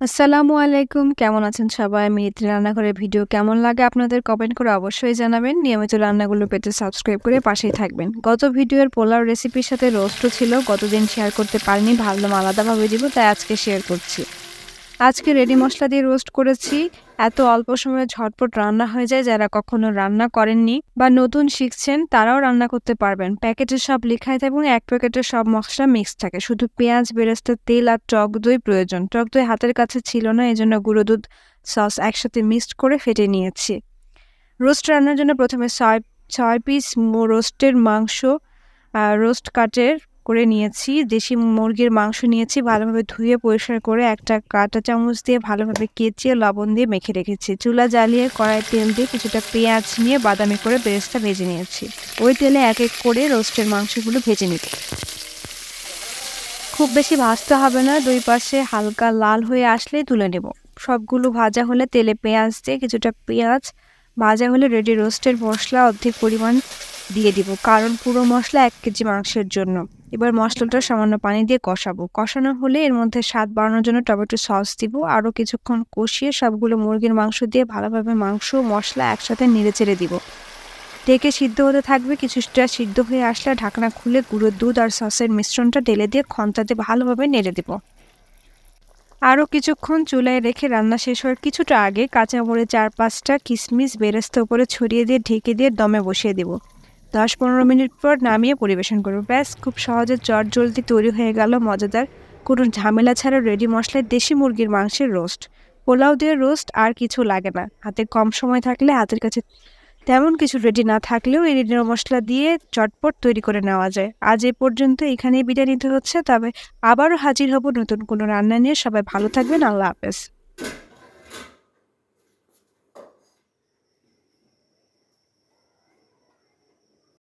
আসসালামু আলাইকুম। কেমন আছেন সবাই? মিনিত্রি রান্নাঘরের ভিডিও কেমন লাগে আপনাদের কমেন্ট করে অবশ্যই জানাবেন। নিয়মিত রান্নাগুলো পেতে সাবস্ক্রাইব করে পাশেই থাকবেন। গত ভিডিওর পোলাও রেসিপির সাথে রোস্টও ছিল। গতদিন শেয়ার করতে পারিনি, ভাবলাম আলাদাভাবে দিব, তাই আজকে শেয়ার করছি। আজকে রেডি মসলা দিয়ে রোস্ট করেছি। এত অল্প সময়ে ঝটপট রান্না হয়ে যায়। যারা কখনো রান্না করেননি বা নতুন শিখছেন তারাও রান্না করতে পারবেন। প্যাকেটে সব লেখাই থাকে এবং এক প্যাকেটে সব মশলা মিক্স থাকে। শুধু পেঁয়াজ, বেরেস্তা, তেল আর টক দই প্রয়োজন। টক দই হাতের কাছে ছিল না, এজন্য গুঁড়ো দুধ সস একসাথে মিক্সড করে ফেটে নিয়েছি। রোস্ট রান্নার জন্য প্রথমে ছয় পিস রোস্টের মাংস রোস্ট কাটের করে নিয়েছি। দেশি মুরগির মাংস নিয়েছি, ভালোভাবে ধুয়ে পরিষ্কার করে একটা কাঁটা চামচ দিয়ে ভালোভাবে কেচিয়ে লবণ দিয়ে মেখে রেখেছি। চুলা জ্বালিয়ে কড়াই তেল দিয়ে কিছুটা পেঁয়াজ নিয়ে বাদামি করে বেরেস্তা ভেজে নিয়েছি। ওই তেলে এক এক করে রোস্টের মাংসগুলো ভেজে নিব। খুব বেশি ভাজতে হবে না, দুই পাশে হালকা লাল হয়ে আসলেই তুলে নেব। সবগুলো ভাজা হলে তেলে পেঁয়াজ দিয়ে কিছুটা পেঁয়াজ ভাজা হলে রেডি রোস্টের মশলা অর্ধেক পরিমাণ দিয়ে দিব, কারণ পুরো মশলা 1 কেজি মাংসের জন্য। এবার মশলাটা সামান্য পানি দিয়ে কষাবো। কষানো হলে এর মধ্যে স্বাদ বাড়ানোর জন্য টমেটো সস দিব। আরও কিছুক্ষণ কষিয়ে সবগুলো মুরগির মাংস দিয়ে ভালোভাবে মাংস মশলা একসাথে নেড়েচেড়ে দিব। ঢেকে সিদ্ধ হতে থাকবে। কিছুটা সিদ্ধ হয়ে আসলে ঢাকনা খুলে গুঁড়ো দুধ আর সসের মিশ্রণটা ঢেলে দিয়ে খন্তাতে ভালোভাবে নেড়ে দেব। আরও কিছুক্ষণ চুলায় রেখে রান্না শেষ হওয়ার কিছুটা আগে কাঁচামরিচ 4-5টা, কিশমিশ বেরেস্তা উপরে ছড়িয়ে দিয়ে ঢেকে দিয়ে দমে বসিয়ে দেব। 10-15 মিনিট পর নামিয়ে পরিবেশন করব। ব্যাস, খুব সহজে চটজলদি তৈরি হয়ে গেল মজাদার, কোনো ঝামেলা ছাড়া রেডি মশলায় দেশি মুরগির মাংসের রোস্ট। পোলাও দিয়ে রোস্ট আর কিছু লাগে না। হাতে কম সময় থাকলে, হাতের কাছে তেমন কিছু রেডি না থাকলেও এই রেডি মশলা দিয়ে চটপট তৈরি করে নেওয়া যায়। আজ এ পর্যন্ত, এখানেই বিদায় নিতে হচ্ছে। তবে আবারও হাজির হব নতুন কোনো রান্না নিয়ে। সবাই ভালো থাকবেন। আল্লাহ হাফেজ।